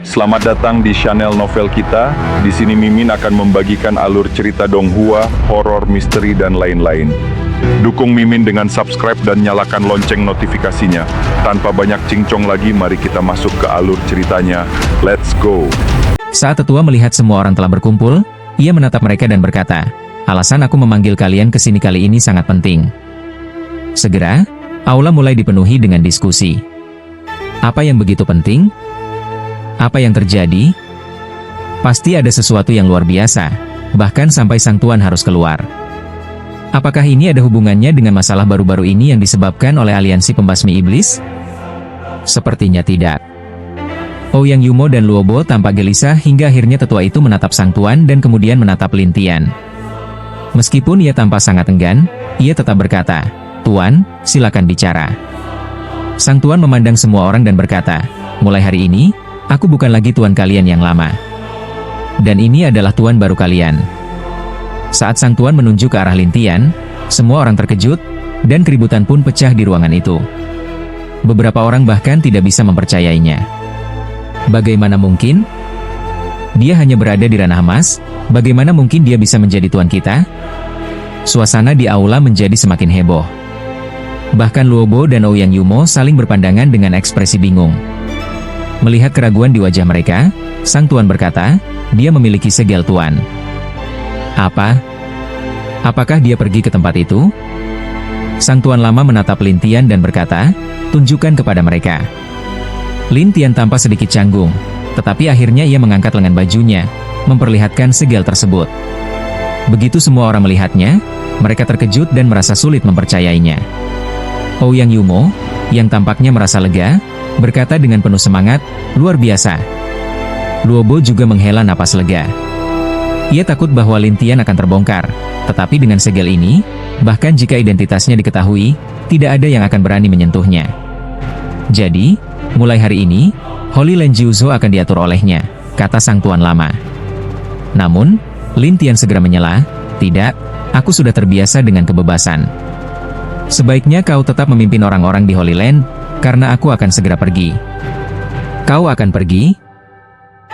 Selamat datang di channel novel kita. Di sini Mimin akan membagikan alur cerita donghua, horor, misteri, dan lain-lain. Dukung Mimin dengan subscribe dan nyalakan lonceng notifikasinya. Tanpa banyak cincong lagi, mari kita masuk ke alur ceritanya. Let's go! Saat tetua melihat semua orang telah berkumpul, ia menatap mereka dan berkata, "Alasan aku memanggil kalian ke sini kali ini sangat penting." Segera, aula mulai dipenuhi dengan diskusi. Apa yang begitu penting? Apa yang terjadi? Pasti ada sesuatu yang luar biasa, bahkan sampai sang tuan harus keluar. Apakah ini ada hubungannya dengan masalah baru-baru ini yang disebabkan oleh aliansi pembasmi iblis? Sepertinya tidak. Ouyang Yumo dan Luobo tampak gelisah hingga akhirnya tetua itu menatap sang tuan dan kemudian menatap Lin Tian. Meskipun ia tampak sangat enggan, ia tetap berkata, "Tuan, silakan bicara." Sang tuan memandang semua orang dan berkata, "Mulai hari ini, aku bukan lagi tuan kalian yang lama. Dan ini adalah tuan baru kalian." Saat sang tuan menunjuk ke arah Lin Tian, semua orang terkejut, dan keributan pun pecah di ruangan itu. Beberapa orang bahkan tidak bisa mempercayainya. Bagaimana mungkin? Dia hanya berada di ranah emas, bagaimana mungkin dia bisa menjadi tuan kita? Suasana di aula menjadi semakin heboh. Bahkan Luobo dan Ouyang Yumo saling berpandangan dengan ekspresi bingung. Melihat keraguan di wajah mereka, sang tuan berkata, dia memiliki segel tuan. Apa? Apakah dia pergi ke tempat itu? Sang tuan lama menatap Lin Tian dan berkata, "Tunjukkan kepada mereka." Lin Tian tampak sedikit canggung, tetapi akhirnya ia mengangkat lengan bajunya, memperlihatkan segel tersebut. Begitu semua orang melihatnya, mereka terkejut dan merasa sulit mempercayainya. Ouyang Yumo, yang tampaknya merasa lega, berkata dengan penuh semangat, "Luar biasa." Luobo juga menghela napas lega. Ia takut bahwa Lin Tian akan terbongkar, tetapi dengan segel ini, bahkan jika identitasnya diketahui, tidak ada yang akan berani menyentuhnya. Jadi, mulai hari ini, Holy Land Jiuzhou akan diatur olehnya, kata sang tuan lama. Namun, Lin Tian segera menyela, "Tidak, aku sudah terbiasa dengan kebebasan. Sebaiknya kau tetap memimpin orang-orang di Holy Land, karena aku akan segera pergi." "Kau akan pergi?"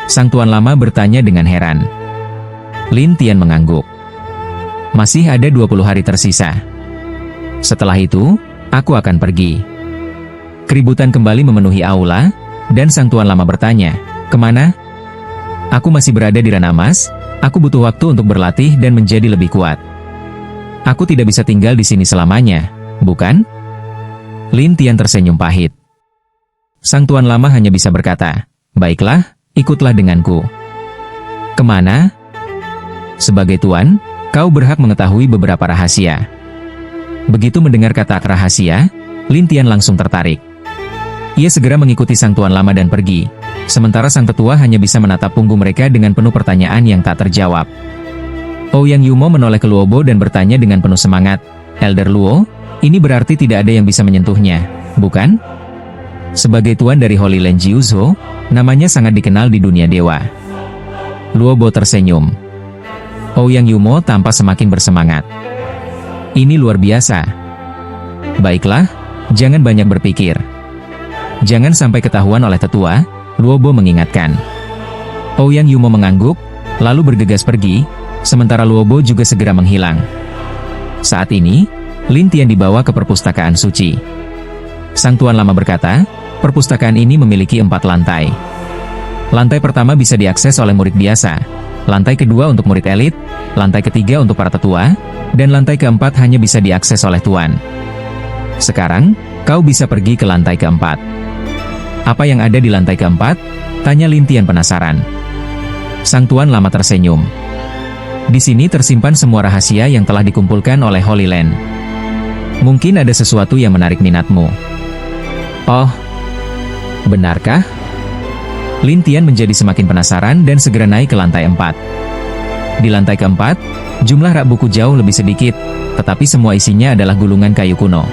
Sang tuan lama bertanya dengan heran. Lin Tian mengangguk. "Masih ada 20 hari tersisa. Setelah itu, aku akan pergi." Keributan kembali memenuhi aula, dan sang tuan lama bertanya, "Kemana?" "Aku masih berada di ranah emas, aku butuh waktu untuk berlatih dan menjadi lebih kuat. Aku tidak bisa tinggal di sini selamanya, bukan?" Lin Tian tersenyum pahit. Sang tuan lama hanya bisa berkata, "Baiklah, ikutlah denganku." "Kemana?" "Sebagai tuan, kau berhak mengetahui beberapa rahasia." Begitu mendengar kata rahasia, Lin Tian langsung tertarik. Ia segera mengikuti sang tuan lama dan pergi, sementara sang tetua hanya bisa menatap punggung mereka dengan penuh pertanyaan yang tak terjawab. Ouyang Yumo menoleh ke Luobo dan bertanya dengan penuh semangat, "Elder Luo, ini berarti tidak ada yang bisa menyentuhnya, bukan?" Sebagai tuan dari Holy Land Jiuzhou, namanya sangat dikenal di dunia dewa. Luobo tersenyum. Ouyang Yumo tampak semakin bersemangat. "Ini luar biasa. Baiklah, jangan banyak berpikir. Jangan sampai ketahuan oleh tetua," Luobo mengingatkan. Ouyang Yumo mengangguk, lalu bergegas pergi, sementara Luobo juga segera menghilang. Saat ini, Lin Tian dibawa ke perpustakaan suci. Sang tuan lama berkata, perpustakaan ini memiliki 4 lantai. Lantai pertama bisa diakses oleh murid biasa, lantai kedua untuk murid elit, lantai ketiga untuk para tetua, dan lantai keempat hanya bisa diakses oleh tuan. Sekarang, kau bisa pergi ke lantai keempat. "Apa yang ada di lantai keempat?" tanya Lin Tian penasaran. Sang tuan lama tersenyum. "Di sini tersimpan semua rahasia yang telah dikumpulkan oleh Holy Land. Mungkin ada sesuatu yang menarik minatmu." "Oh, benarkah?" Lin Tian menjadi semakin penasaran dan segera naik ke lantai 4. Di lantai keempat, jumlah rak buku jauh lebih sedikit, tetapi semua isinya adalah gulungan kayu kuno.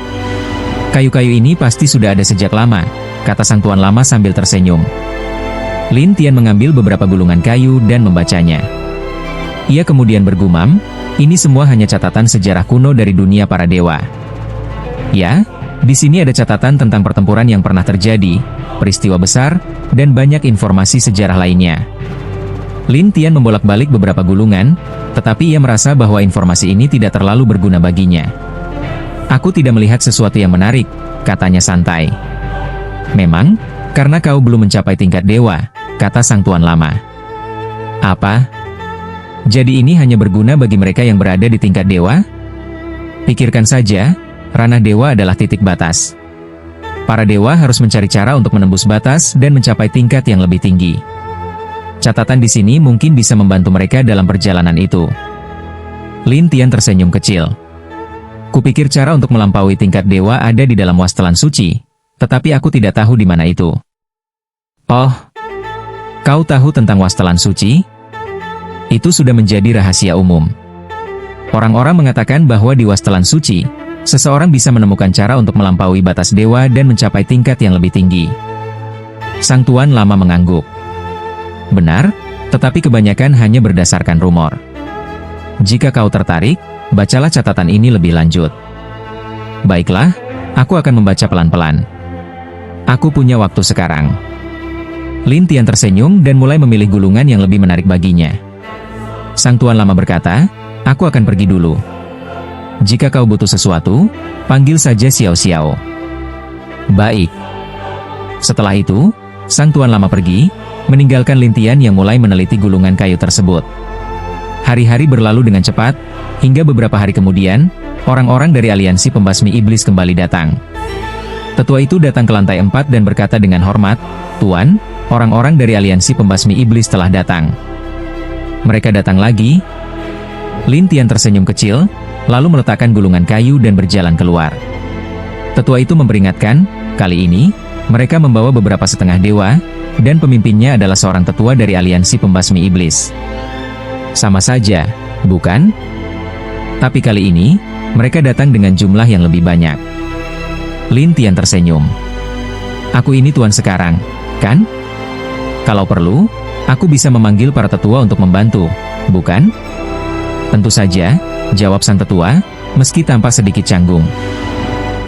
"Kayu-kayu ini pasti sudah ada sejak lama," kata sang tuan lama sambil tersenyum. Lin Tian mengambil beberapa gulungan kayu dan membacanya. Ia kemudian bergumam, "Ini semua hanya catatan sejarah kuno dari dunia para dewa." "Ya, Di sini ada catatan tentang pertempuran yang pernah terjadi, peristiwa besar, dan banyak informasi sejarah lainnya. Lin Tian membolak-balik beberapa gulungan, tetapi ia merasa bahwa informasi ini tidak terlalu berguna baginya. Aku tidak melihat sesuatu yang menarik, katanya santai. Memang, karena kau belum mencapai tingkat dewa, kata sang tuan lama. Apa? Jadi ini hanya berguna bagi mereka yang berada di tingkat dewa? Pikirkan saja, ranah dewa adalah titik batas. Para dewa harus mencari cara untuk menembus batas dan mencapai tingkat yang lebih tinggi. Catatan di sini mungkin bisa membantu mereka dalam perjalanan itu. Lin Tian tersenyum kecil. Kupikir cara untuk melampaui tingkat dewa ada di dalam wastelan suci, tetapi aku tidak tahu di mana itu. Oh, kau tahu tentang wastelan suci? Itu sudah menjadi rahasia umum. Orang-orang mengatakan bahwa di wastelan suci, seseorang bisa menemukan cara untuk melampaui batas dewa dan mencapai tingkat yang lebih tinggi. Sang tuan lama mengangguk. Benar, tetapi kebanyakan hanya berdasarkan rumor. Jika kau tertarik, bacalah catatan ini lebih lanjut. Baiklah, aku akan membaca pelan-pelan. Aku punya waktu sekarang. Lin Tian tersenyum dan mulai memilih gulungan yang lebih menarik baginya. Sang tuan lama berkata, aku akan pergi dulu. Jika kau butuh sesuatu, panggil saja Xiao Xiao. Baik. Setelah itu, sang tuan lama pergi, meninggalkan Lin Tian yang mulai meneliti gulungan kayu tersebut. Hari-hari berlalu dengan cepat, hingga beberapa hari kemudian, orang-orang dari aliansi pembasmi iblis kembali datang. Tetua itu datang ke lantai 4 dan berkata dengan hormat, Tuan, orang-orang dari aliansi pembasmi iblis telah datang. Mereka datang lagi. Lin Tian tersenyum kecil, lalu meletakkan gulungan kayu dan berjalan keluar. Tetua itu memperingatkan, kali ini, mereka membawa beberapa setengah dewa, dan pemimpinnya adalah seorang tetua dari aliansi pembasmi iblis. Sama saja, bukan? Tapi kali ini, mereka datang dengan jumlah yang lebih banyak. Lin Tian tersenyum. Aku ini tuan sekarang, kan? Kalau perlu, aku bisa memanggil para tetua untuk membantu, bukan? Tentu saja, jawab sang tetua, meski tampak sedikit canggung.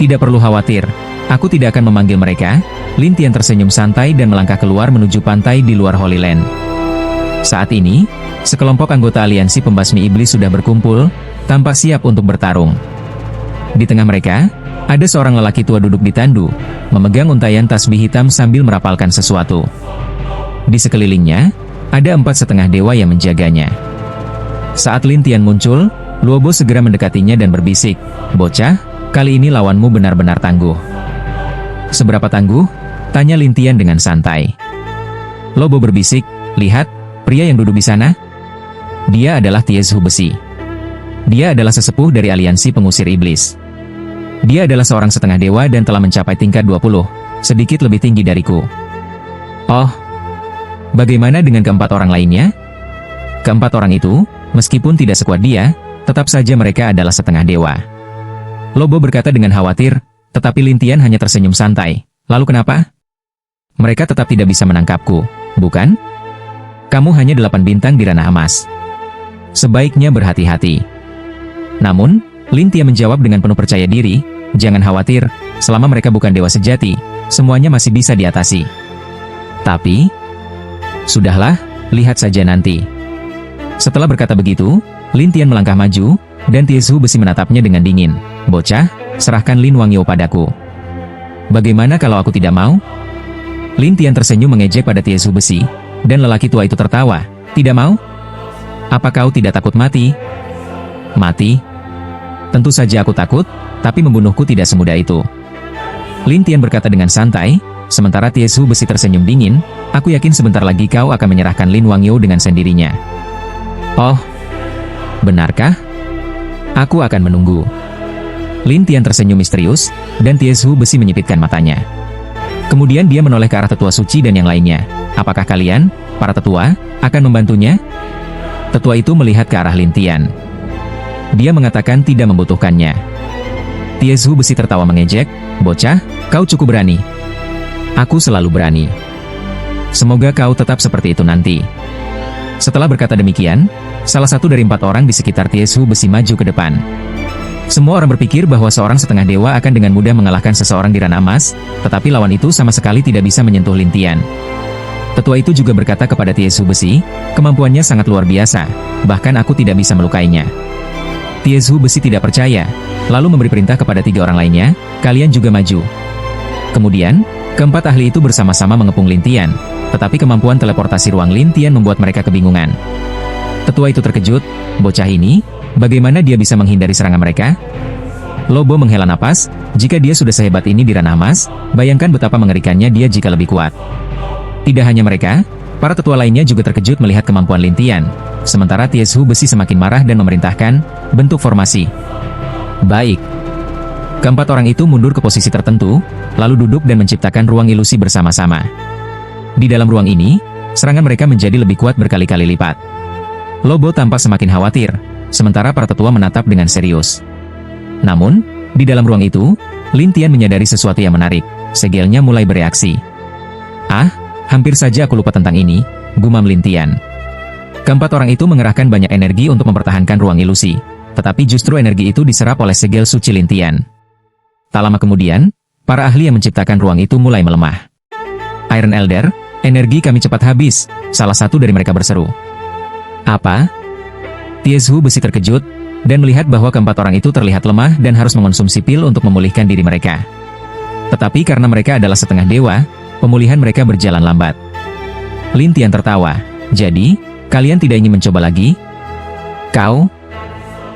Tidak perlu khawatir, aku tidak akan memanggil mereka. Lin Tian tersenyum santai dan melangkah keluar menuju pantai di luar Holy Land. Saat ini, sekelompok anggota aliansi pembasmi iblis sudah berkumpul, tampak siap untuk bertarung. Di tengah mereka, ada seorang lelaki tua duduk di tandu, memegang untaian tasbih hitam sambil merapalkan sesuatu. Di sekelilingnya, ada 4,5 dewa yang menjaganya. Saat Lin Tian muncul, Luobo segera mendekatinya dan berbisik, bocah, kali ini lawanmu benar-benar tangguh. Seberapa tangguh? Tanya Lin Tian dengan santai. Luobo berbisik, lihat, pria yang duduk di sana. Dia adalah Tiezhu Besi. Dia adalah sesepuh dari aliansi pengusir iblis. Dia adalah seorang setengah dewa dan telah mencapai tingkat 20, sedikit lebih tinggi dariku. Oh, bagaimana dengan keempat orang lainnya? Keempat orang itu, meskipun tidak sekuat dia, tetap saja mereka adalah setengah dewa. Luobo berkata dengan khawatir, tetapi Lin Tian hanya tersenyum santai. Lalu kenapa? Mereka tetap tidak bisa menangkapku, bukan? Kamu hanya 8 bintang di ranah emas. Sebaiknya berhati-hati. Namun, Lin Tian menjawab dengan penuh percaya diri, jangan khawatir, selama mereka bukan dewa sejati, semuanya masih bisa diatasi. Tapi, sudahlah, lihat saja nanti. Setelah berkata begitu, Lin Tian melangkah maju, dan Tiezhu Besi menatapnya dengan dingin. Bocah, serahkan Lin Wangyo padaku. Bagaimana kalau aku tidak mau? Lin Tian tersenyum mengejek pada Tiezhu Besi, dan lelaki tua itu tertawa. Tidak mau? Apa kau tidak takut mati? Mati? Tentu saja aku takut, tapi membunuhku tidak semudah itu. Lin Tian berkata dengan santai, sementara Tiezhu Besi tersenyum dingin, aku yakin sebentar lagi kau akan menyerahkan Lin Wangyo dengan sendirinya. Oh, benarkah? Aku akan menunggu. Lin Tian tersenyum misterius, dan Tiezhu Besi menyipitkan matanya. Kemudian dia menoleh ke arah tetua suci dan yang lainnya. Apakah kalian, para tetua, akan membantunya? Tetua itu melihat ke arah Lin Tian. Dia mengatakan tidak membutuhkannya. Tiezhu Besi tertawa mengejek, bocah, kau cukup berani. Aku selalu berani. Semoga kau tetap seperti itu nanti. Setelah berkata demikian, salah satu dari 4 orang di sekitar Tiezhu Besi maju ke depan. Semua orang berpikir bahwa seorang setengah dewa akan dengan mudah mengalahkan seseorang di ranah emas, tetapi lawan itu sama sekali tidak bisa menyentuh Lin Tian. Tetua itu juga berkata kepada Tiesu Besi, kemampuannya sangat luar biasa, bahkan aku tidak bisa melukainya. Tiesu Besi tidak percaya, lalu memberi perintah kepada 3 orang lainnya, kalian juga maju. Kemudian, keempat ahli itu bersama-sama mengepung Lin Tian, tetapi kemampuan teleportasi ruang Lin Tian membuat mereka kebingungan. Tetua itu terkejut, bocah ini, bagaimana dia bisa menghindari serangan mereka? Lobo menghela napas, jika dia sudah sehebat ini di ranah emas, bayangkan betapa mengerikannya dia jika lebih kuat. Tidak hanya mereka, para tetua lainnya juga terkejut melihat kemampuan Lin Tian, sementara Tiesu Besi semakin marah dan memerintahkan, bentuk formasi. Baik. Keempat orang itu mundur ke posisi tertentu, lalu duduk dan menciptakan ruang ilusi bersama-sama. Di dalam ruang ini, serangan mereka menjadi lebih kuat berkali-kali lipat. Lobo tampak semakin khawatir, sementara para tetua menatap dengan serius. Namun, di dalam ruang itu, Lin Tian menyadari sesuatu yang menarik, segelnya mulai bereaksi. Ah, hampir saja aku lupa tentang ini, gumam Lin Tian. Keempat orang itu mengerahkan banyak energi untuk mempertahankan ruang ilusi, tetapi justru energi itu diserap oleh segel suci Lin Tian. Tak lama kemudian, para ahli yang menciptakan ruang itu mulai melemah. Iron Elder, energi kami cepat habis, salah satu dari mereka berseru. Apa? Tiesu Besi terkejut, dan melihat bahwa keempat orang itu terlihat lemah dan harus mengonsumsi pil untuk memulihkan diri mereka. Tetapi karena mereka adalah setengah dewa, pemulihan mereka berjalan lambat. Lin Tian tertawa. Jadi, kalian tidak ingin mencoba lagi? Kau?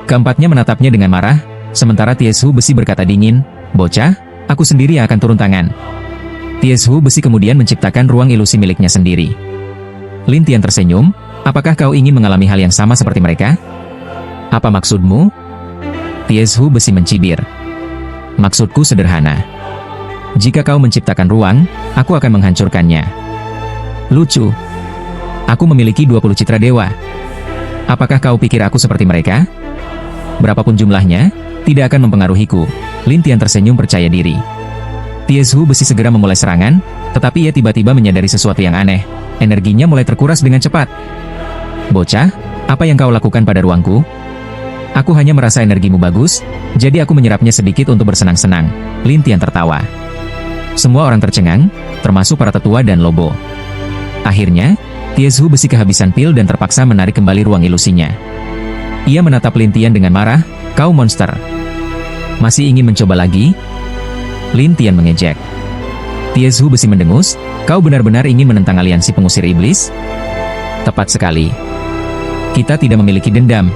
Keempatnya menatapnya dengan marah, sementara Tiesu Besi berkata dingin, bocah, aku sendiri yang akan turun tangan. Tiesu Besi kemudian menciptakan ruang ilusi miliknya sendiri. Lin Tian tersenyum, apakah kau ingin mengalami hal yang sama seperti mereka? Apa maksudmu? Tiesu Besi mencibir. Maksudku sederhana. Jika kau menciptakan ruang, aku akan menghancurkannya. Lucu. Aku memiliki 20 citra dewa. Apakah kau pikir aku seperti mereka? Berapapun jumlahnya, tidak akan mempengaruhiku. Lin Tian tersenyum percaya diri. Tiesu Besi segera memulai serangan, tetapi ia tiba-tiba menyadari sesuatu yang aneh. Energinya mulai terkuras dengan cepat. Bocah, apa yang kau lakukan pada ruangku? Aku hanya merasa energimu bagus, jadi aku menyerapnya sedikit untuk bersenang-senang. Lin Tian tertawa. Semua orang tercengang, termasuk para tetua dan Lobo. Akhirnya, Tiesu Besi kehabisan pil dan terpaksa menarik kembali ruang ilusinya. Ia menatap Lin Tian dengan marah, kau monster. Masih ingin mencoba lagi? Lin Tian mengejek. Tiesu Besi mendengus, kau benar-benar ingin menentang aliansi pengusir iblis? Tepat sekali. Kita tidak memiliki dendam.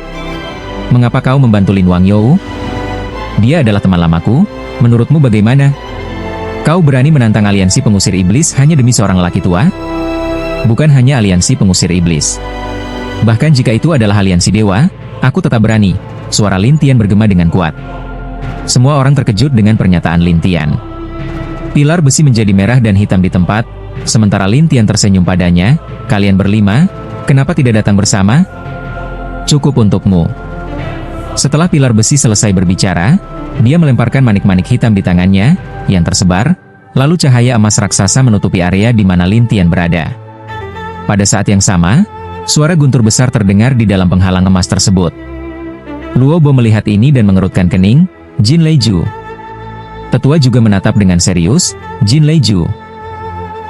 Mengapa kau membantu Lin Wangyou? Dia adalah teman lamaku, menurutmu bagaimana? Kau berani menantang aliansi pengusir iblis hanya demi seorang lelaki tua? Bukan hanya aliansi pengusir iblis. Bahkan jika itu adalah aliansi dewa, aku tetap berani. Suara Lin Tian bergema dengan kuat. Semua orang terkejut dengan pernyataan Lin Tian. Pilar besi menjadi merah dan hitam di tempat, sementara Lin Tian tersenyum padanya, kalian berlima, kenapa tidak datang bersama? Cukup untukmu. Setelah pilar besi selesai berbicara, dia melemparkan manik-manik hitam di tangannya, yang tersebar, lalu cahaya emas raksasa menutupi area di mana Lin Tian berada. Pada saat yang sama, suara guntur besar terdengar di dalam penghalang emas tersebut. Luo Bo melihat ini dan mengerutkan kening, Jin Leiju. Tetua juga menatap dengan serius, Jin Leiju.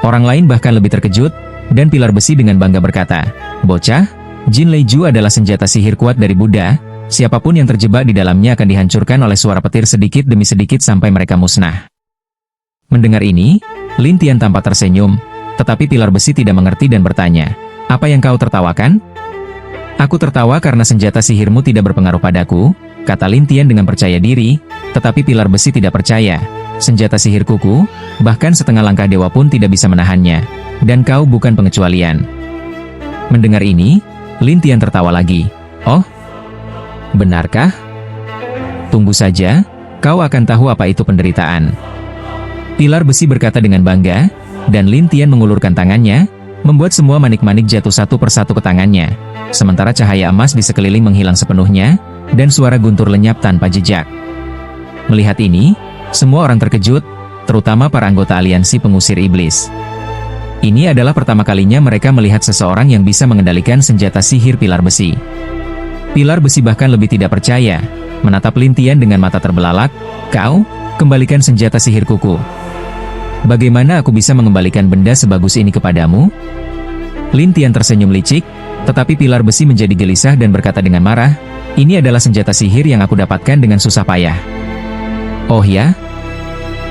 Orang lain bahkan lebih terkejut, dan pilar besi dengan bangga berkata, bocah, Jin Leiju adalah senjata sihir kuat dari Buddha, siapapun yang terjebak di dalamnya akan dihancurkan oleh suara petir sedikit demi sedikit sampai mereka musnah. Mendengar ini, Lin Tian tampak tersenyum, tetapi pilar besi tidak mengerti dan bertanya, apa yang kau tertawakan? Aku tertawa karena senjata sihirmu tidak berpengaruh padaku, kata Lin Tian dengan percaya diri, tetapi pilar besi tidak percaya. Senjata sihir kuku, bahkan setengah langkah dewa pun tidak bisa menahannya, dan kau bukan pengecualian. Mendengar ini, Lin Tian tertawa lagi. Oh, benarkah? Tunggu saja, kau akan tahu apa itu penderitaan. Pilar besi berkata dengan bangga, dan Lin Tian mengulurkan tangannya, membuat semua manik-manik jatuh satu persatu ke tangannya, sementara cahaya emas di sekeliling menghilang sepenuhnya, dan suara guntur lenyap tanpa jejak. Melihat ini, semua orang terkejut, terutama para anggota aliansi pengusir iblis. Ini adalah pertama kalinya mereka melihat seseorang yang bisa mengendalikan senjata sihir pilar besi. Pilar besi bahkan lebih tidak percaya, menatap Lin Tian dengan mata terbelalak. Kau, kembalikan senjata sihir kuku. Bagaimana aku bisa mengembalikan benda sebagus ini kepadamu? Lin Tian tersenyum licik, tetapi pilar besi menjadi gelisah dan berkata dengan marah, ini adalah senjata sihir yang aku dapatkan dengan susah payah. Oh ya?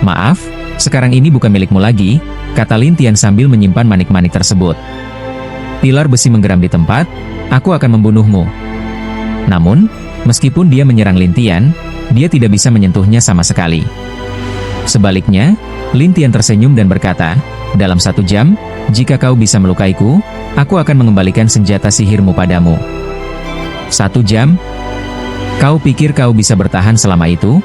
Maaf, sekarang ini bukan milikmu lagi, kata Lin Tian sambil menyimpan manik-manik tersebut. Pilar besi menggeram di tempat, aku akan membunuhmu. Namun, meskipun dia menyerang Lin Tian, dia tidak bisa menyentuhnya sama sekali. Sebaliknya, Lin Tian tersenyum dan berkata, dalam 1 jam, jika kau bisa melukaiku, aku akan mengembalikan senjata sihirmu padamu. 1 jam? Kau pikir kau bisa bertahan selama itu?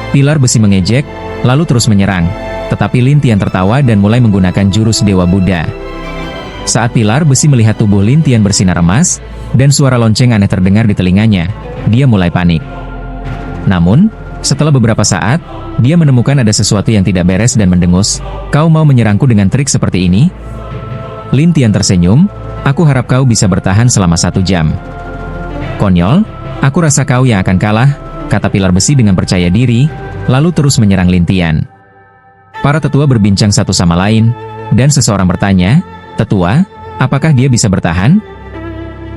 Pilar besi mengejek, lalu terus menyerang. Tetapi Lin Tian tertawa dan mulai menggunakan jurus Dewa Buddha. Saat pilar besi melihat tubuh Lin Tian bersinar emas, dan suara lonceng aneh terdengar di telinganya, dia mulai panik. Namun, setelah beberapa saat, dia menemukan ada sesuatu yang tidak beres dan mendengus, kau mau menyerangku dengan trik seperti ini? Lin Tian tersenyum, aku harap kau bisa bertahan selama 1 jam. Konyol, aku rasa kau yang akan kalah, kata pilar besi dengan percaya diri, lalu terus menyerang Lin Tian. Para tetua berbincang satu sama lain, dan seseorang bertanya, tetua, apakah dia bisa bertahan?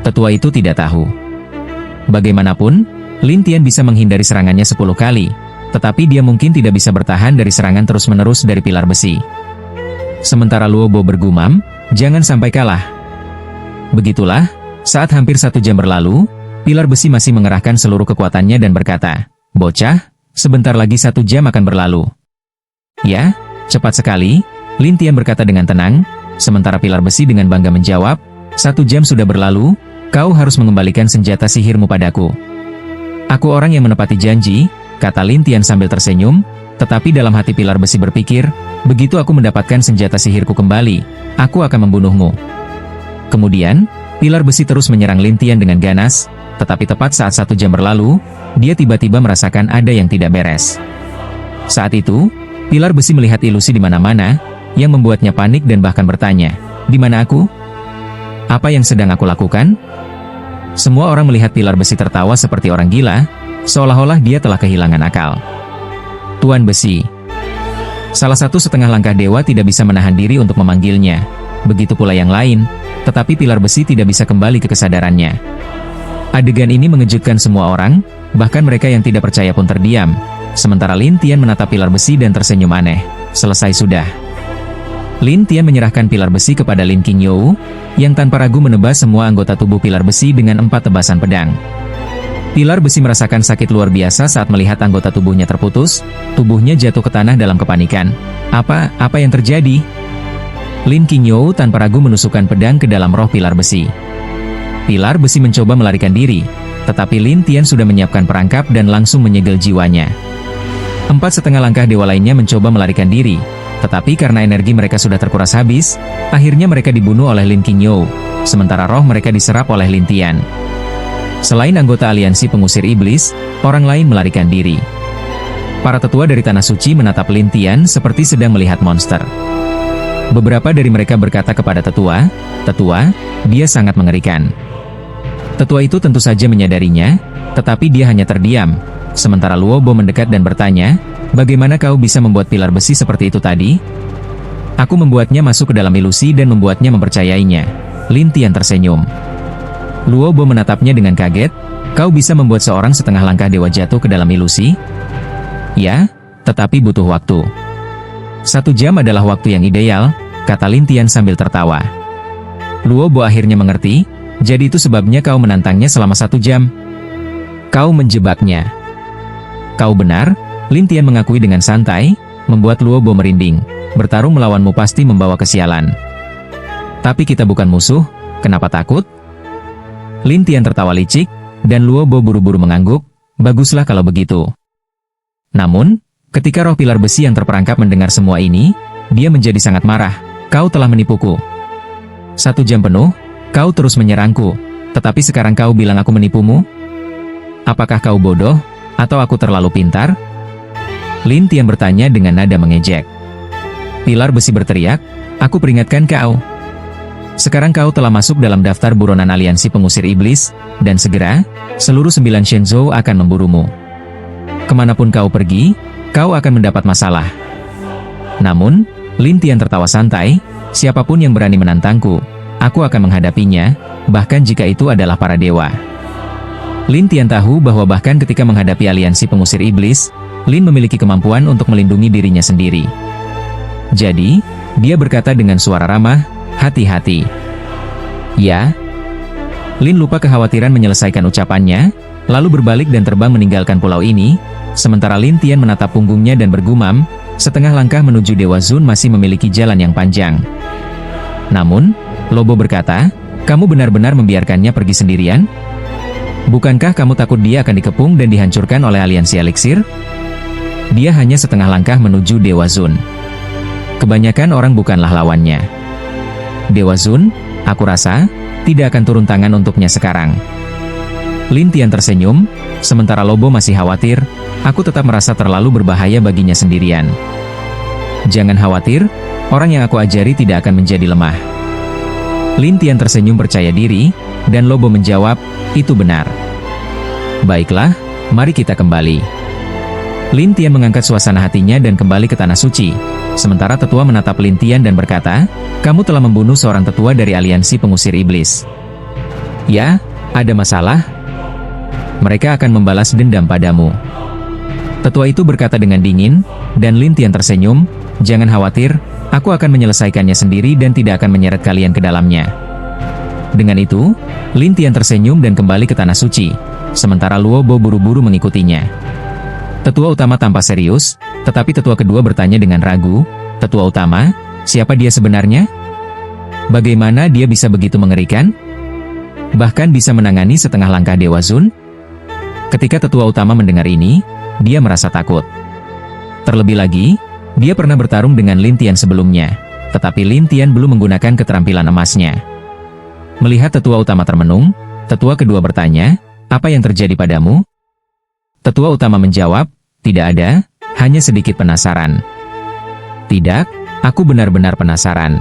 Tetua itu tidak tahu. Bagaimanapun, Lin Tian bisa menghindari serangannya 10 kali, tetapi dia mungkin tidak bisa bertahan dari serangan terus-menerus dari pilar besi. Sementara Luo Bo bergumam, jangan sampai kalah. Begitulah, saat hampir 1 jam berlalu, pilar besi masih mengerahkan seluruh kekuatannya dan berkata, bocah, sebentar lagi 1 jam akan berlalu. Ya, cepat sekali, Lin Tian berkata dengan tenang, sementara pilar besi dengan bangga menjawab, 1 jam sudah berlalu, kau harus mengembalikan senjata sihirmu padaku. Aku orang yang menepati janji, kata Lin Tian sambil tersenyum, tetapi dalam hati pilar besi berpikir, begitu aku mendapatkan senjata sihirku kembali, aku akan membunuhmu. Kemudian, pilar besi terus menyerang Lin Tian dengan ganas, tetapi tepat saat 1 jam berlalu, dia tiba-tiba merasakan ada yang tidak beres. Saat itu, pilar besi melihat ilusi di mana-mana, yang membuatnya panik dan bahkan bertanya, di mana aku? Apa yang sedang aku lakukan? Semua orang melihat pilar besi tertawa seperti orang gila, seolah-olah dia telah kehilangan akal. Tuan Besi. Salah satu setengah langkah dewa tidak bisa menahan diri untuk memanggilnya. Begitu pula yang lain, tetapi pilar besi tidak bisa kembali ke kesadarannya. Adegan ini mengejutkan semua orang, bahkan mereka yang tidak percaya pun terdiam. Sementara Lin Tian menatap pilar besi dan tersenyum aneh. Selesai sudah. Lin Tian menyerahkan pilar besi kepada Lin Qingyou, yang tanpa ragu menebas semua anggota tubuh pilar besi dengan 4 tebasan pedang. Pilar besi merasakan sakit luar biasa saat melihat anggota tubuhnya terputus, tubuhnya jatuh ke tanah dalam kepanikan. Apa yang terjadi? Lin Qingyou tanpa ragu menusukkan pedang ke dalam roh pilar besi. Pilar besi mencoba melarikan diri, tetapi Lin Tian sudah menyiapkan perangkap dan langsung menyegel jiwanya. 4,5 langkah dewa lainnya mencoba melarikan diri, tetapi karena energi mereka sudah terkuras habis, akhirnya mereka dibunuh oleh Lin Qingyou, sementara roh mereka diserap oleh Lin Tian. Selain anggota aliansi pengusir iblis, orang lain melarikan diri. Para tetua dari Tanah Suci menatap Lin Tian seperti sedang melihat monster. Beberapa dari mereka berkata kepada tetua, "Tetua, dia sangat mengerikan." Tetua itu tentu saja menyadarinya, tetapi dia hanya terdiam. Sementara Luo Bo mendekat dan bertanya, "Bagaimana kau bisa membuat pilar besi seperti itu tadi?" "Aku membuatnya masuk ke dalam ilusi dan membuatnya mempercayainya." Lin Tian tersenyum. Luo Bo menatapnya dengan kaget, "Kau bisa membuat seorang setengah langkah dewa jatuh ke dalam ilusi?" "Ya, tetapi butuh waktu." 1 jam adalah waktu yang ideal, kata Lin Tian sambil tertawa. Luo Bo akhirnya mengerti, jadi itu sebabnya kau menantangnya selama 1 jam. Kau menjebaknya. Kau benar, Lin Tian mengakui dengan santai, membuat Luo Bo merinding. Bertarung melawanmu pasti membawa kesialan. Tapi kita bukan musuh, kenapa takut? Lin Tian tertawa licik, dan Luo Bo buru-buru mengangguk, baguslah kalau begitu. Namun, ketika roh pilar besi yang terperangkap mendengar semua ini, dia menjadi sangat marah. Kau telah menipuku. 1 jam penuh, kau terus menyerangku, tetapi sekarang kau bilang aku menipumu? Apakah kau bodoh, atau aku terlalu pintar? Lin Tian bertanya dengan nada mengejek. Pilar besi berteriak, aku peringatkan kau. Sekarang kau telah masuk dalam daftar buronan aliansi pengusir iblis, dan segera, seluruh 9 Shenzhou akan memburumu. Kemanapun kau pergi, kau akan mendapat masalah. Namun, Lin Tian tertawa santai, siapapun yang berani menantangku, aku akan menghadapinya, bahkan jika itu adalah para dewa. Lin Tian tahu bahwa bahkan ketika menghadapi aliansi pengusir iblis, Lin memiliki kemampuan untuk melindungi dirinya sendiri. Jadi, dia berkata dengan suara ramah, hati-hati. Ya. Lin lupa kekhawatiran menyelesaikan ucapannya, lalu berbalik dan terbang meninggalkan pulau ini, sementara Lin Tian menatap punggungnya dan bergumam, setengah langkah menuju Dewa Zun masih memiliki jalan yang panjang. Namun, Lobo berkata, kamu benar-benar membiarkannya pergi sendirian? Bukankah kamu takut dia akan dikepung dan dihancurkan oleh aliansi eliksir? Dia hanya setengah langkah menuju Dewa Zun. Kebanyakan orang bukanlah lawannya. Dewa Zun, aku rasa, tidak akan turun tangan untuknya sekarang. Lin Tian tersenyum, sementara Lobo masih khawatir, aku tetap merasa terlalu berbahaya baginya sendirian. Jangan khawatir, orang yang aku ajari tidak akan menjadi lemah. Lin Tian tersenyum percaya diri, dan Lobo menjawab, itu benar. Baiklah, mari kita kembali. Lin Tian mengangkat suasana hatinya dan kembali ke Tanah Suci, sementara tetua menatap Lin Tian dan berkata, kamu telah membunuh seorang tetua dari aliansi pengusir iblis. Ya, ada masalah? Mereka akan membalas dendam padamu. Tetua itu berkata dengan dingin, dan Lin Tian tersenyum, jangan khawatir, aku akan menyelesaikannya sendiri dan tidak akan menyeret kalian ke dalamnya. Dengan itu, Lin Tian tersenyum dan kembali ke Tanah Suci, sementara Luo Bo buru-buru mengikutinya. Tetua utama tampak serius, tetapi tetua kedua bertanya dengan ragu, tetua utama, siapa dia sebenarnya? Bagaimana dia bisa begitu mengerikan? Bahkan bisa menangani setengah langkah Dewa Zun? Ketika tetua utama mendengar ini, dia merasa takut. Terlebih lagi, dia pernah bertarung dengan Lin Tian sebelumnya, tetapi Lin Tian belum menggunakan keterampilan emasnya. Melihat tetua utama termenung, tetua kedua bertanya, apa yang terjadi padamu? Tetua utama menjawab, tidak ada, hanya sedikit penasaran. Tidak, aku benar-benar penasaran.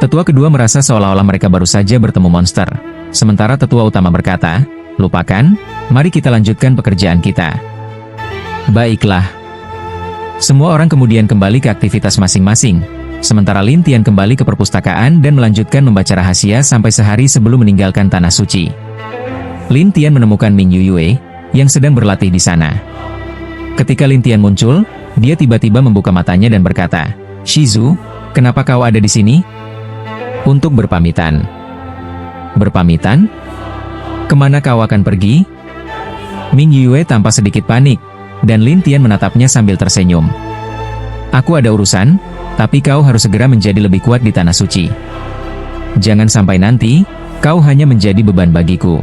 Tetua kedua merasa seolah-olah mereka baru saja bertemu monster, sementara tetua utama berkata, lupakan, mari kita lanjutkan pekerjaan kita. Baiklah. Semua orang kemudian kembali ke aktivitas masing-masing, sementara Lin Tian kembali ke perpustakaan dan melanjutkan membaca rahasia sampai sehari sebelum meninggalkan Tanah Suci. Lin Tian menemukan Ming Yuyue, yang sedang berlatih di sana. Ketika Lin Tian muncul, dia tiba-tiba membuka matanya dan berkata, Shizu, kenapa kau ada di sini? Untuk berpamitan. Berpamitan? Kemana kau akan pergi? Ming Yuyue tampak sedikit panik, dan Lin Tian menatapnya sambil tersenyum. Aku ada urusan, tapi kau harus segera menjadi lebih kuat di Tanah Suci. Jangan sampai nanti, kau hanya menjadi beban bagiku.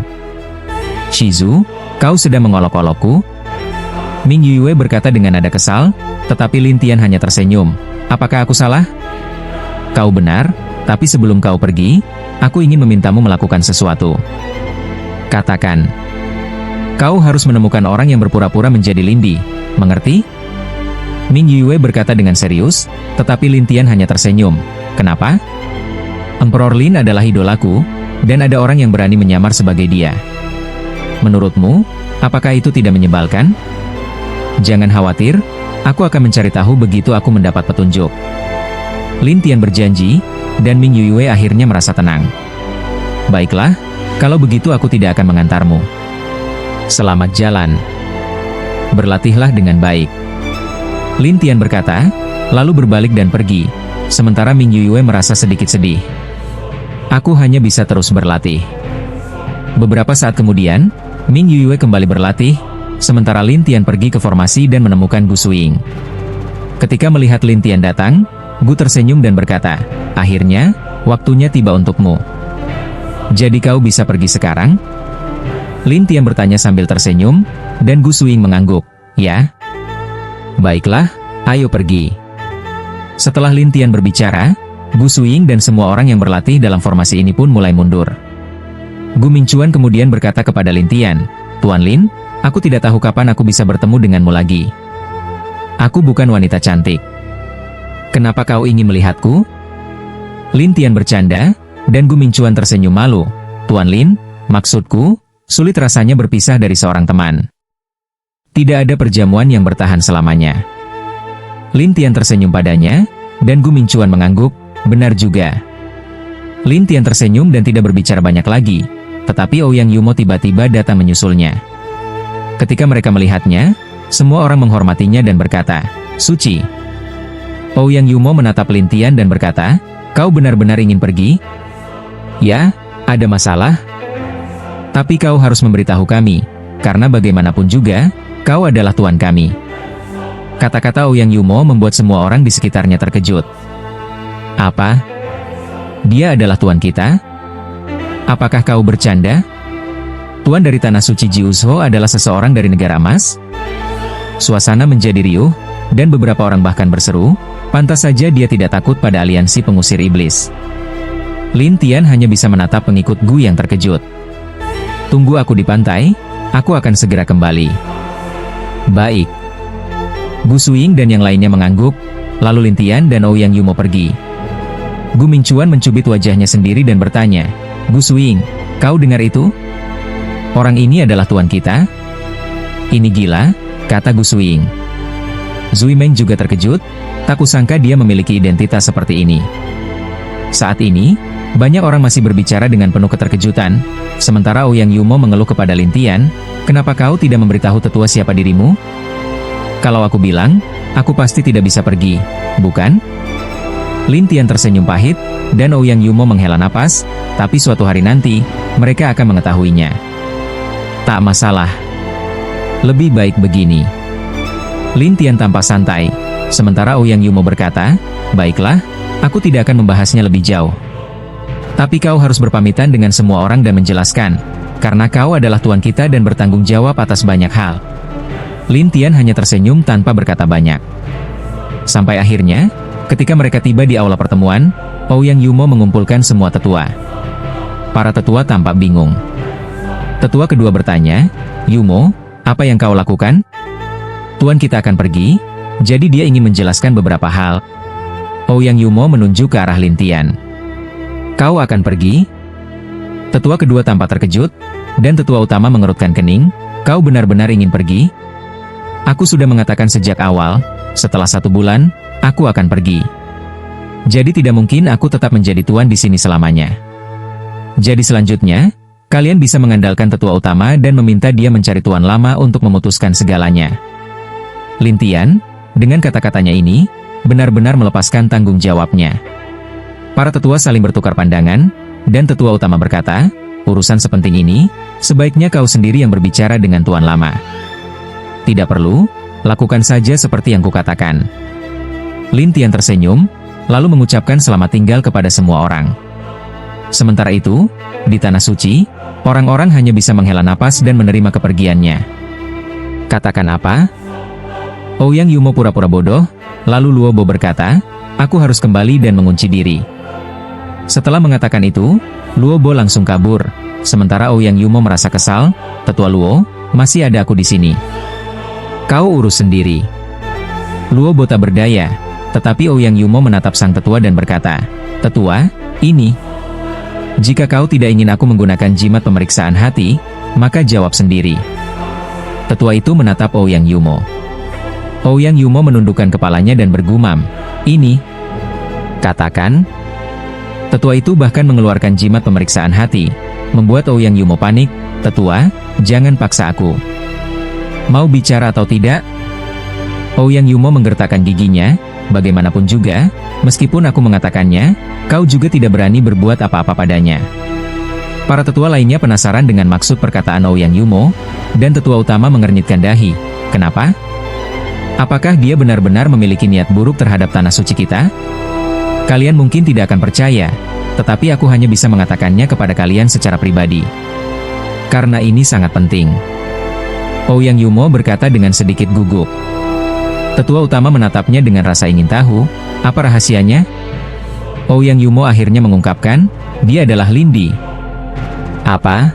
Shizu, kau sedang mengolok-olokku? Ming Yuyue berkata dengan nada kesal, tetapi Lin Tian hanya tersenyum. Apakah aku salah? Kau benar, tapi sebelum kau pergi, aku ingin memintamu melakukan sesuatu. Katakan. Kau harus menemukan orang yang berpura-pura menjadi Lindi, mengerti? Ming Yuyue berkata dengan serius, tetapi Lin Tian hanya tersenyum. Kenapa? Emperor Lin adalah idolaku, dan ada orang yang berani menyamar sebagai dia. Menurutmu, apakah itu tidak menyebalkan? Jangan khawatir, aku akan mencari tahu begitu aku mendapat petunjuk. Lin Tian berjanji, dan Ming Yuyue akhirnya merasa tenang. Baiklah, kalau begitu aku tidak akan mengantarmu. Selamat jalan. Berlatihlah dengan baik. Lin Tian berkata, lalu berbalik dan pergi, sementara Ming Yuyue merasa sedikit sedih. Aku hanya bisa terus berlatih. Beberapa saat kemudian, Ming Yuyue kembali berlatih, sementara Lin Tian pergi ke formasi dan menemukan Gu Suiying. Ketika melihat Lin Tian datang, Gu tersenyum dan berkata, akhirnya, waktunya tiba untukmu. Jadi kau bisa pergi sekarang? Lin Tian bertanya sambil tersenyum, dan Gu Suiying mengangguk. Ya? Baiklah, ayo pergi. Setelah Lin Tian berbicara, Gu Suiying dan semua orang yang berlatih dalam formasi ini pun mulai mundur. Gu Mingchuan kemudian berkata kepada Lin Tian, Tuan Lin, aku tidak tahu kapan aku bisa bertemu denganmu lagi. Aku bukan wanita cantik. Kenapa kau ingin melihatku? Lin Tian bercanda, dan Gu Mingchuan tersenyum malu. Tuan Lin, maksudku, sulit rasanya berpisah dari seorang teman. Tidak ada perjamuan yang bertahan selamanya. Lin Tian tersenyum padanya, dan Gu Mingchuan mengangguk, benar juga. Lin Tian tersenyum dan tidak berbicara banyak lagi, tetapi Ouyang Yumo tiba-tiba datang menyusulnya. Ketika mereka melihatnya, semua orang menghormatinya dan berkata, "Suci." Ouyang Yumo menatap Lin Tian dan berkata, "Kau benar-benar ingin pergi?" "Ya, ada masalah?" "Tapi kau harus memberitahu kami, karena bagaimanapun juga, kau adalah tuan kami." Kata-kata Ouyang Yumo membuat semua orang di sekitarnya terkejut. "Apa? Dia adalah tuan kita? Apakah kau bercanda? Tuan dari Tanah Suci Jiuzhou adalah seseorang dari negara emas?" Suasana menjadi riuh, dan beberapa orang bahkan berseru, pantas saja dia tidak takut pada aliansi pengusir iblis. Lin Tian hanya bisa menatap pengikut Gu yang terkejut. "Tunggu aku di pantai, aku akan segera kembali." "Baik." Gu Suing dan yang lainnya mengangguk, lalu Lin Tian dan Ouyang Yumo pergi. Gu Mingchuan mencubit wajahnya sendiri dan bertanya, "Gu Suing, kau dengar itu? Orang ini adalah tuan kita?" "Ini gila," kata Gu Suing. Zui Meng juga terkejut, tak kusangka dia memiliki identitas seperti ini. Saat ini, banyak orang masih berbicara dengan penuh keterkejutan, sementara Ouyang Yumo mengeluh kepada Lin Tian, "Kenapa kau tidak memberitahu tetua siapa dirimu? Kalau aku bilang, aku pasti tidak bisa pergi, bukan?" Lin Tian tersenyum pahit, dan Ouyang Yumo menghela napas, tapi suatu hari nanti, mereka akan mengetahuinya. "Tak masalah. Lebih baik begini." Lin Tian tampak santai, sementara Ouyang Yumo berkata, "Baiklah, aku tidak akan membahasnya lebih jauh. Tapi kau harus berpamitan dengan semua orang dan menjelaskan, karena kau adalah tuan kita dan bertanggung jawab atas banyak hal." Lin Tian hanya tersenyum tanpa berkata banyak. Sampai akhirnya, ketika mereka tiba di aula pertemuan, Ouyang Yumo mengumpulkan semua tetua. Para tetua tampak bingung. Tetua kedua bertanya, "Yumo, apa yang kau lakukan?" "Tuan kita akan pergi, jadi dia ingin menjelaskan beberapa hal." Ouyang Yumo menunjuk ke arah Lin Tian. "Kau akan pergi?" Tetua kedua tampak terkejut, dan tetua utama mengerutkan kening, "Kau benar-benar ingin pergi?" "Aku sudah mengatakan sejak awal, setelah 1 bulan, aku akan pergi. Jadi tidak mungkin aku tetap menjadi tuan di sini selamanya. Jadi selanjutnya, kalian bisa mengandalkan tetua utama dan meminta dia mencari tuan lama untuk memutuskan segalanya." Lin Tian, dengan kata-katanya ini, benar-benar melepaskan tanggung jawabnya. Para tetua saling bertukar pandangan, dan tetua utama berkata, "Urusan sepenting ini, sebaiknya kau sendiri yang berbicara dengan tuan lama." "Tidak perlu, lakukan saja seperti yang kukatakan." Lin Tian tersenyum, lalu mengucapkan selamat tinggal kepada semua orang. Sementara itu, di Tanah Suci, orang-orang hanya bisa menghela napas dan menerima kepergiannya. "Katakan apa?" Ouyang Yumo pura-pura bodoh, lalu Luo Bo berkata, "Aku harus kembali dan mengunci diri." Setelah mengatakan itu, Luo Bo langsung kabur, sementara Ouyang Yumo merasa kesal, "Tetua Luo, masih ada aku di sini. Kau urus sendiri." Luo Bo tak berdaya, tetapi Ouyang Yumo menatap sang tetua dan berkata, "Tetua, ini. Jika kau tidak ingin aku menggunakan jimat pemeriksaan hati, maka jawab sendiri." Tetua itu menatap Ouyang Yumo. Ouyang Yumo menundukkan kepalanya dan bergumam, "Ini." "Katakan." Tetua itu bahkan mengeluarkan jimat pemeriksaan hati, membuat Ouyang Yumo panik. "Tetua, jangan paksa aku. Mau bicara atau tidak?" Ouyang Yumo menggertakkan giginya, "Bagaimanapun juga, meskipun aku mengatakannya, kau juga tidak berani berbuat apa-apa padanya." Para tetua lainnya penasaran dengan maksud perkataan Ouyang Yumo, dan tetua utama mengernyitkan dahi. "Kenapa? Apakah dia benar-benar memiliki niat buruk terhadap tanah suci kita? Kalian mungkin tidak akan percaya, tetapi aku hanya bisa mengatakannya kepada kalian secara pribadi. Karena ini sangat penting." Ouyang Yumo berkata dengan sedikit gugup. Tetua utama menatapnya dengan rasa ingin tahu, "Apa rahasianya?" Ouyang Yumo akhirnya mengungkapkan, "Dia adalah Lindi." "Apa?"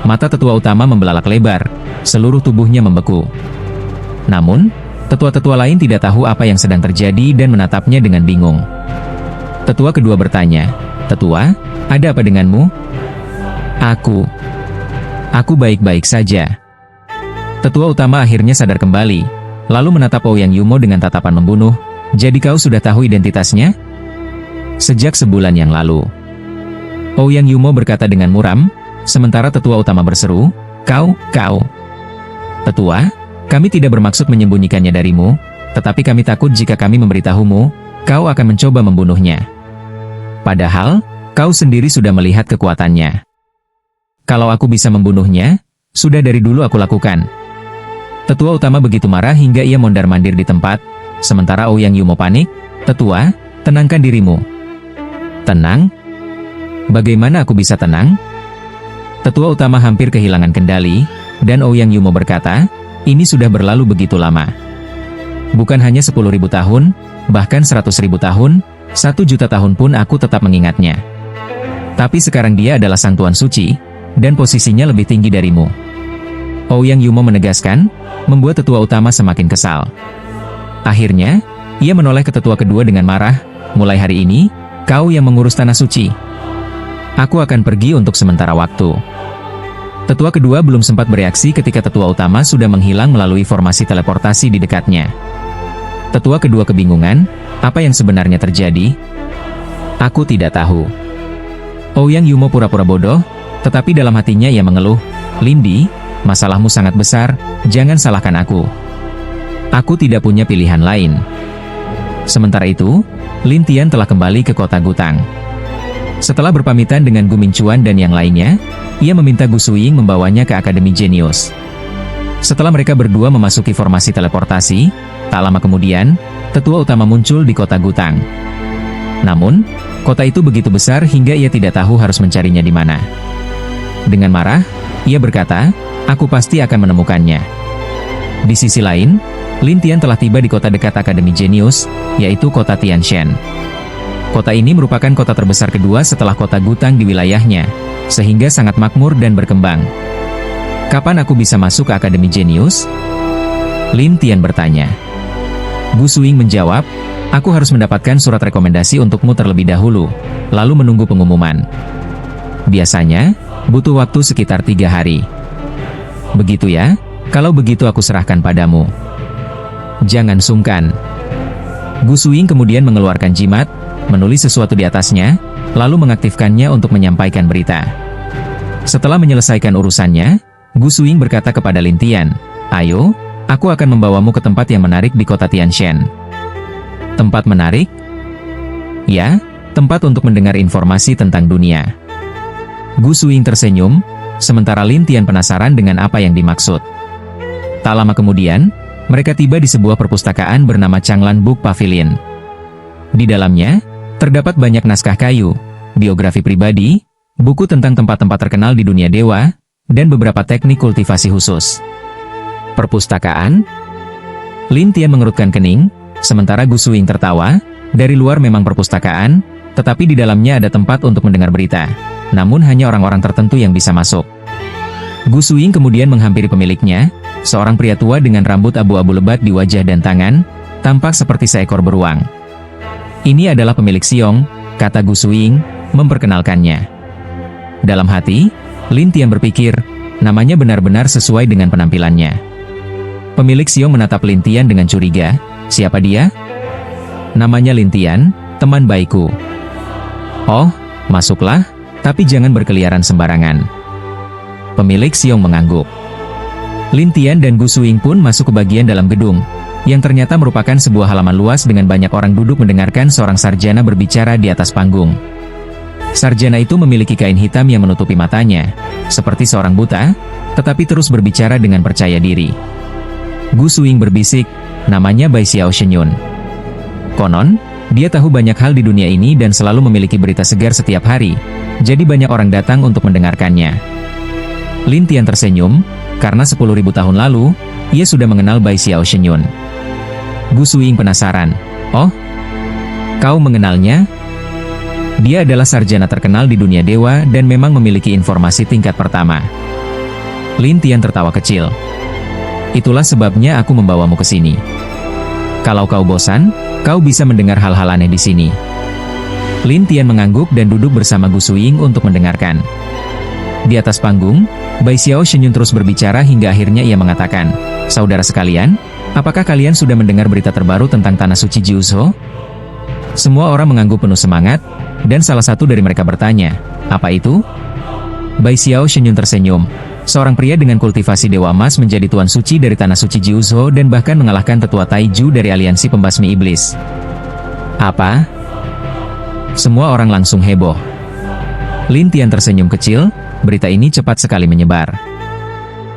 Mata tetua utama membelalak lebar, seluruh tubuhnya membeku. Namun, tetua-tetua lain tidak tahu apa yang sedang terjadi dan menatapnya dengan bingung. Tetua kedua bertanya, Tetua, ada apa denganmu? Aku baik-baik saja. Tetua utama akhirnya sadar kembali, lalu menatap Ouyang Yumo dengan tatapan membunuh. Jadi kau sudah tahu identitasnya? Sejak sebulan yang lalu. Ouyang Yumo berkata dengan muram, sementara tetua utama berseru, Kau. Tetua, kami tidak bermaksud menyembunyikannya darimu, tetapi kami takut jika kami memberitahumu, kau akan mencoba membunuhnya. Padahal, kau sendiri sudah melihat kekuatannya. Kalau aku bisa membunuhnya, sudah dari dulu aku lakukan. Tetua utama begitu marah hingga ia mondar-mandir di tempat, sementara Ouyang Yumo panik. Tetua, tenangkan dirimu. Tenang? Bagaimana aku bisa tenang? Tetua utama hampir kehilangan kendali, dan Ouyang Yumo berkata, ini sudah berlalu begitu lama. Bukan hanya 10.000 tahun, bahkan 100.000 tahun, 1.000.000 tahun pun aku tetap mengingatnya. Tapi sekarang dia adalah sang Tuan Suci, dan posisinya lebih tinggi darimu. Ouyang Yumo menegaskan, membuat tetua utama semakin kesal. Akhirnya, ia menoleh ke tetua kedua dengan marah, mulai hari ini, kau yang mengurus Tanah Suci. Aku akan pergi untuk sementara waktu. Tetua kedua belum sempat bereaksi ketika tetua utama sudah menghilang melalui formasi teleportasi di dekatnya. Tetua kedua kebingungan, apa yang sebenarnya terjadi? Aku tidak tahu. Ouyang Yumo pura-pura bodoh, tetapi dalam hatinya ia mengeluh, Lindi, masalahmu sangat besar, jangan salahkan aku. Aku tidak punya pilihan lain. Sementara itu, Lin Tian telah kembali ke kota Gutang. Setelah berpamitan dengan Gu Minchuan dan yang lainnya, ia meminta Gu Suying membawanya ke Akademi Genius. Setelah mereka berdua memasuki formasi teleportasi, tak lama kemudian, tetua utama muncul di kota Gutang. Namun, kota itu begitu besar hingga ia tidak tahu harus mencarinya di mana. Dengan marah, ia berkata, aku pasti akan menemukannya. Di sisi lain, Lin Tian telah tiba di kota dekat Akademi Genius, yaitu kota Tianshan. Kota ini merupakan kota terbesar kedua setelah kota Gutang di wilayahnya, sehingga sangat makmur dan berkembang. Kapan aku bisa masuk ke Akademi Genius? Lin Tian bertanya. Gu Suying menjawab, aku harus mendapatkan surat rekomendasi untukmu terlebih dahulu, lalu menunggu pengumuman. Biasanya, butuh waktu sekitar 3 hari. Begitu ya, kalau begitu aku serahkan padamu. Jangan sungkan. Gu Suying kemudian mengeluarkan jimat, menulis sesuatu di atasnya, lalu mengaktifkannya untuk menyampaikan berita. Setelah menyelesaikan urusannya, Gu Suying berkata kepada Lin Tian, ayo, aku akan membawamu ke tempat yang menarik di kota Tianshan. Tempat menarik? Ya, tempat untuk mendengar informasi tentang dunia. Gu Suying tersenyum, sementara Lin Tian penasaran dengan apa yang dimaksud. Tak lama kemudian, mereka tiba di sebuah perpustakaan bernama Changlan Book Pavilion. Di dalamnya, terdapat banyak naskah kayu, biografi pribadi, buku tentang tempat-tempat terkenal di dunia dewa, dan beberapa teknik kultivasi khusus. Perpustakaan? Lin Tian mengerutkan kening, sementara Gu Suying tertawa. Dari luar memang perpustakaan, tetapi di dalamnya ada tempat untuk mendengar berita. Namun hanya orang-orang tertentu yang bisa masuk. Gu Suying kemudian menghampiri pemiliknya, seorang pria tua dengan rambut abu-abu lebat di wajah dan tangan, tampak seperti seekor beruang. Ini adalah pemilik Xiong, kata Gu Suying, memperkenalkannya. Dalam hati, Lin Tian berpikir, namanya benar-benar sesuai dengan penampilannya. Pemilik Xiong menatap Lin Tian dengan curiga, siapa dia? Namanya Lin Tian, teman baikku. Oh, masuklah, tapi jangan berkeliaran sembarangan. Pemilik Xiong mengangguk. Lin Tian dan Gu Suying pun masuk ke bagian dalam gedung, yang ternyata merupakan sebuah halaman luas dengan banyak orang duduk mendengarkan seorang sarjana berbicara di atas panggung. Sarjana itu memiliki kain hitam yang menutupi matanya, seperti seorang buta, tetapi terus berbicara dengan percaya diri. Gu Suying berbisik, namanya Bai Xiao Shenyun. Konon, dia tahu banyak hal di dunia ini dan selalu memiliki berita segar setiap hari, jadi banyak orang datang untuk mendengarkannya. Lin Tian tersenyum, karena 10.000 tahun lalu, ia sudah mengenal Bai Xiao Shenyun. Gu Suying penasaran, oh, kau mengenalnya? Dia adalah sarjana terkenal di dunia dewa dan memang memiliki informasi tingkat pertama. Lin Tian tertawa kecil. Itulah sebabnya aku membawamu ke sini. Kalau kau bosan, kau bisa mendengar hal-hal aneh di sini. Lin Tian mengangguk dan duduk bersama Gu Suying untuk mendengarkan. Di atas panggung, Bai Xiao Shenyun terus berbicara hingga akhirnya ia mengatakan, "Saudara sekalian, apakah kalian sudah mendengar berita terbaru tentang Tanah Suci Jiuzhou?" Semua orang mengangguk penuh semangat, dan salah satu dari mereka bertanya, "Apa itu?" Bai Xiao Shenyun tersenyum. Seorang pria dengan kultivasi Dewa Emas menjadi Tuan Suci dari Tanah Suci Jiuzhou dan bahkan mengalahkan tetua Taiju dari aliansi pembasmi iblis. Apa? Semua orang langsung heboh. Lin Tian tersenyum kecil, berita ini cepat sekali menyebar.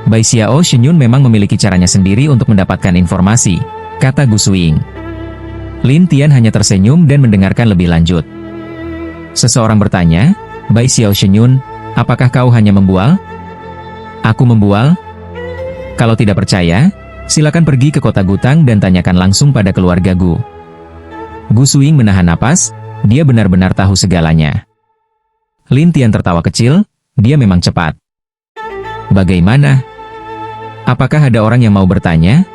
Bai Xiao Shenyun memang memiliki caranya sendiri untuk mendapatkan informasi, kata Gu Suying. Lin Tian hanya tersenyum dan mendengarkan lebih lanjut. Seseorang bertanya, "Bai Xiao Shenyun, apakah kau hanya membual?" "Aku membual?" "Kalau tidak percaya, silakan pergi ke kota Gutang dan tanyakan langsung pada keluarga Gu." Gu Suying menahan napas, dia benar-benar tahu segalanya. Lin Tian tertawa kecil, dia memang cepat. "Bagaimana? Apakah ada orang yang mau bertanya?"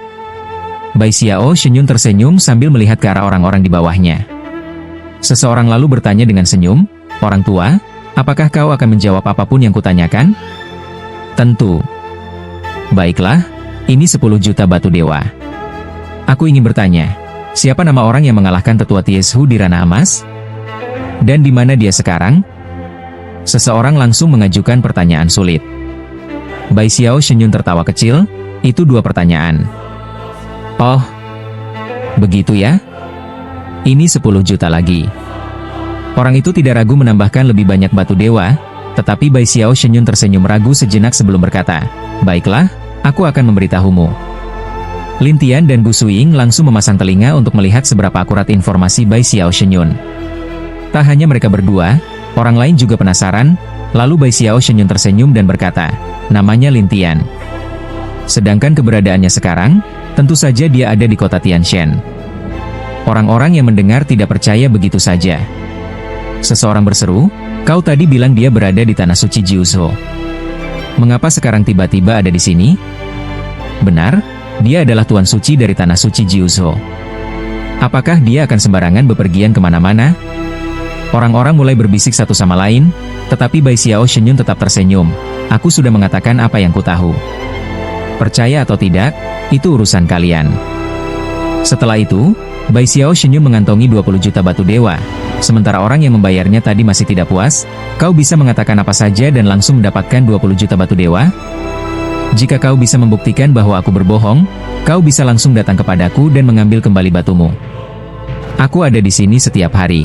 Bai Xiao Shenyun tersenyum sambil melihat ke arah orang-orang di bawahnya. Seseorang lalu bertanya dengan senyum, "Orang tua, apakah kau akan menjawab apapun yang kutanyakan?" "Tentu." "Baiklah, ini 10 juta batu dewa. Aku ingin bertanya, siapa nama orang yang mengalahkan tetua Tieshu di ranah emas? Dan di mana dia sekarang?" Seseorang langsung mengajukan pertanyaan sulit. Bai Xiao Shenyun tertawa kecil, "Itu 2 pertanyaan." "Oh, begitu ya? Ini 10 juta lagi." Orang itu tidak ragu menambahkan lebih banyak batu dewa, tetapi Bai Xiao Shenyun tersenyum ragu sejenak sebelum berkata, "Baiklah, aku akan memberitahumu." Lin Tian dan Gu Suying langsung memasang telinga untuk melihat seberapa akurat informasi Bai Xiao Shenyun. Tak hanya mereka berdua, orang lain juga penasaran, lalu Bai Xiao Shenyun tersenyum dan berkata, "Namanya Lin Tian. Sedangkan keberadaannya sekarang, tentu saja dia ada di kota Tianshan." Orang-orang yang mendengar tidak percaya begitu saja. Seseorang berseru, "Kau tadi bilang dia berada di Tanah Suci Jiuzhou. Mengapa sekarang tiba-tiba ada di sini?" "Benar, dia adalah Tuan Suci dari Tanah Suci Jiuzhou. Apakah dia akan sembarangan bepergian kemana-mana?" Orang-orang mulai berbisik satu sama lain, tetapi Bai Xiao Shenyun tetap tersenyum. "Aku sudah mengatakan apa yang ku tahu. Percaya atau tidak, itu urusan kalian." Setelah itu, Bai Xiao Shenyun mengantongi 20 juta batu dewa. Sementara orang yang membayarnya tadi masih tidak puas, "Kau bisa mengatakan apa saja dan langsung mendapatkan 20 juta batu dewa? Jika kau bisa membuktikan bahwa aku berbohong, kau bisa langsung datang kepadaku dan mengambil kembali batumu. Aku ada di sini setiap hari."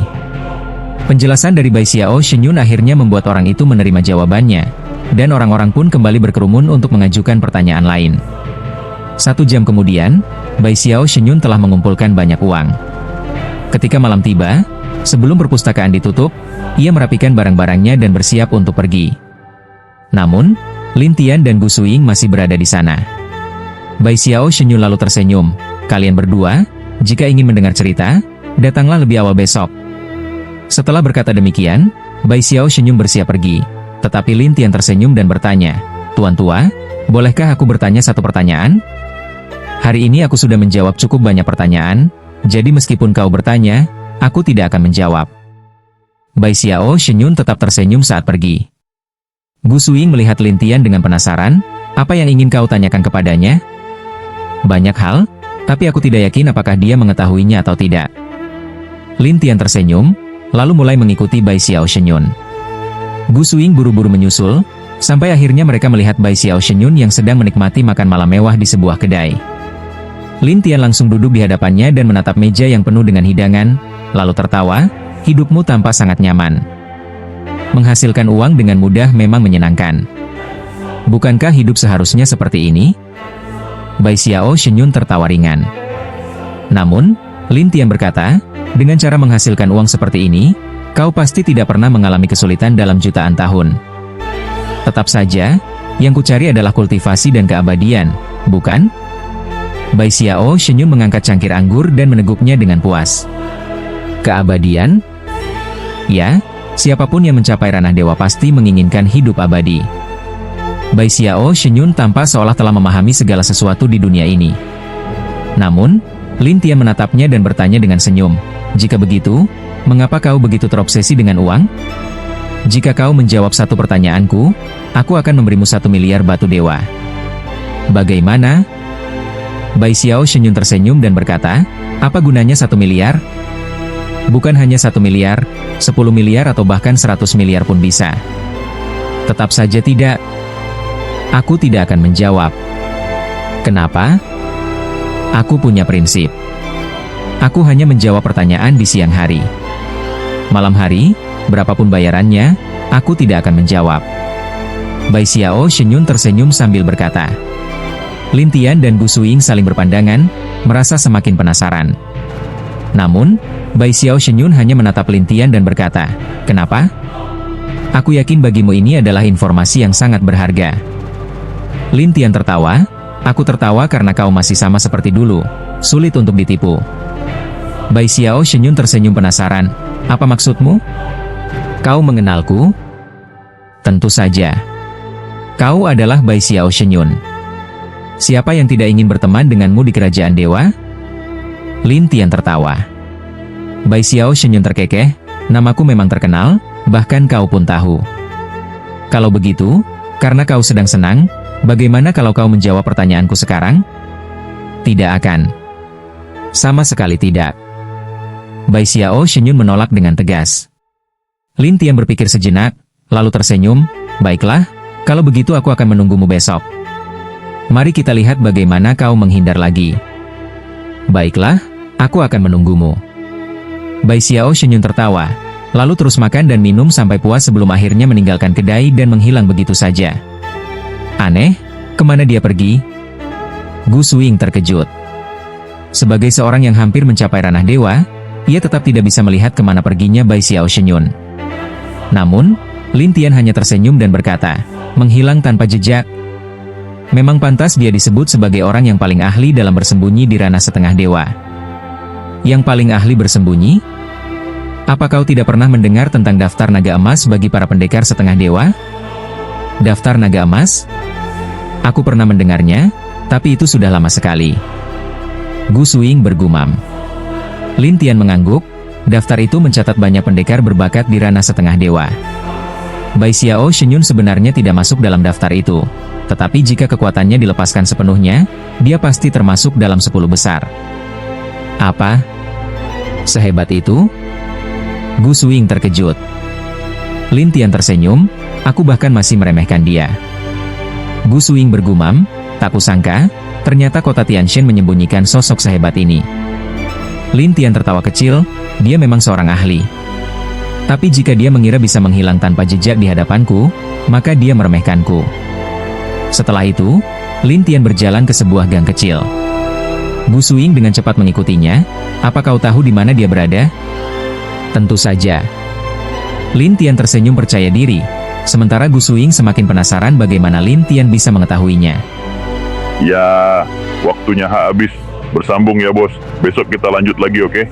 Penjelasan dari Bai Xiao Shenyun akhirnya membuat orang itu menerima jawabannya, dan orang-orang pun kembali berkerumun untuk mengajukan pertanyaan lain. 1 jam kemudian, Bai Xiao Shenyun telah mengumpulkan banyak uang. Ketika malam tiba, sebelum perpustakaan ditutup, ia merapikan barang-barangnya dan bersiap untuk pergi. Namun, Lin Tian dan Gu Suying masih berada di sana. Bai Xiao Shenyun lalu tersenyum, "Kalian berdua, jika ingin mendengar cerita, datanglah lebih awal besok." Setelah berkata demikian, Bai Xiao Shenyun bersiap pergi. Tetapi Lin Tian tersenyum dan bertanya, "Tuan tua, bolehkah aku bertanya 1 pertanyaan? Hari ini aku sudah menjawab cukup banyak pertanyaan, jadi meskipun kau bertanya, aku tidak akan menjawab." Bai Xiao Shenyun tetap tersenyum saat pergi. Gu Suying melihat Lin Tian dengan penasaran, "Apa yang ingin kau tanyakan kepadanya?" "Banyak hal, tapi aku tidak yakin apakah dia mengetahuinya atau tidak." Lin Tian tersenyum, lalu mulai mengikuti Bai Xiao Shenyun. Gu Suying buru-buru menyusul, sampai akhirnya mereka melihat Bai Xiao Shenyun yang sedang menikmati makan malam mewah di sebuah kedai. Lin Tian langsung duduk di hadapannya dan menatap meja yang penuh dengan hidangan, lalu tertawa, "Hidupmu tampak sangat nyaman. Menghasilkan uang dengan mudah memang menyenangkan. Bukankah hidup seharusnya seperti ini?" Bai Xiao Shenyun tertawa ringan. Namun, Lin Tian berkata, "Dengan cara menghasilkan uang seperti ini, kau pasti tidak pernah mengalami kesulitan dalam jutaan tahun. Tetap saja, yang kucari adalah kultivasi dan keabadian, bukan?" Bai Xiao Shenyun mengangkat cangkir anggur dan meneguknya dengan puas. "Keabadian? Ya, siapapun yang mencapai ranah dewa pasti menginginkan hidup abadi." Bai Xiao Shenyun tampak seolah telah memahami segala sesuatu di dunia ini. Namun, Lin Tian menatapnya dan bertanya dengan senyum, "Jika begitu, Mengapa kau begitu terobsesi dengan uang? Jika kau menjawab satu pertanyaanku, aku akan memberimu 1 miliar batu dewa. Bagaimana? Bai Xiao Shenyun tersenyum dan berkata, apa gunanya 1 miliar? Bukan hanya 1 miliar, 10 miliar atau bahkan 100 miliar pun bisa. Tetap saja tidak. Aku tidak akan menjawab. Kenapa? Aku punya prinsip. Aku hanya menjawab pertanyaan di siang hari. Malam hari, berapapun bayarannya, aku tidak akan menjawab. Bai Xiao Shenyun tersenyum sambil berkata. Lin Tian dan Gu Suing saling berpandangan, merasa semakin penasaran. Namun, Bai Xiao Shenyun hanya menatap Lin Tian dan berkata, kenapa? Aku yakin bagimu ini adalah informasi yang sangat berharga. Lin Tian tertawa, aku tertawa karena kau masih sama seperti dulu, sulit untuk ditipu. Bai Xiao Shenyun tersenyum penasaran, apa maksudmu? Kau mengenalku? Tentu saja. Kau adalah Bai Xiao Shenyun. Siapa yang tidak ingin berteman denganmu di kerajaan dewa? Lin Tian tertawa. Bai Xiao Shenyun terkekeh, namaku memang terkenal, bahkan kau pun tahu. Kalau begitu, karena kau sedang senang, bagaimana kalau kau menjawab pertanyaanku sekarang? Tidak akan. Sama sekali tidak. Bai Xiao Shenyun menolak dengan tegas. Lin Tian berpikir sejenak, lalu tersenyum, baiklah, kalau begitu aku akan menunggumu besok. Mari kita lihat bagaimana kau menghindar lagi. Baiklah, aku akan menunggumu. Bai Xiao Shenyun tertawa, lalu terus makan dan minum sampai puas sebelum akhirnya meninggalkan kedai dan menghilang begitu saja. Aneh, kemana dia pergi? Gu Suing terkejut. Sebagai seorang yang hampir mencapai ranah dewa, ia tetap tidak bisa melihat kemana perginya Bai Xiao Shenyun. Namun, Lin Tian hanya tersenyum dan berkata, menghilang tanpa jejak. Memang pantas dia disebut sebagai orang yang paling ahli dalam bersembunyi di ranah setengah dewa. Yang paling ahli bersembunyi? Apa kau tidak pernah mendengar tentang daftar naga emas bagi para pendekar setengah dewa? Daftar naga emas? Aku pernah mendengarnya, tapi itu sudah lama sekali. Gu Suing bergumam. Lin Tian mengangguk, daftar itu mencatat banyak pendekar berbakat di ranah setengah dewa. Bai Xiao Shenyun sebenarnya tidak masuk dalam daftar itu. Tetapi jika kekuatannya dilepaskan sepenuhnya, dia pasti termasuk dalam 10 besar. Apa? Sehebat itu? Gu Suing terkejut. Lin Tian tersenyum, aku bahkan masih meremehkan dia. Gu Suing bergumam, tak kusangka, ternyata kota Tianshan menyembunyikan sosok sehebat ini. Lin Tian tertawa kecil, dia memang seorang ahli. Tapi jika dia mengira bisa menghilang tanpa jejak di hadapanku, maka dia meremehkanku. Setelah itu, Lin Tian berjalan ke sebuah gang kecil. Gu Suing dengan cepat mengikutinya. Apa kau tahu di mana dia berada? Tentu saja. Lin Tian tersenyum percaya diri, sementara Gu Suing semakin penasaran bagaimana Lin Tian bisa mengetahuinya. Ya, waktunya habis. Bersambung ya bos. Besok kita lanjut lagi, oke?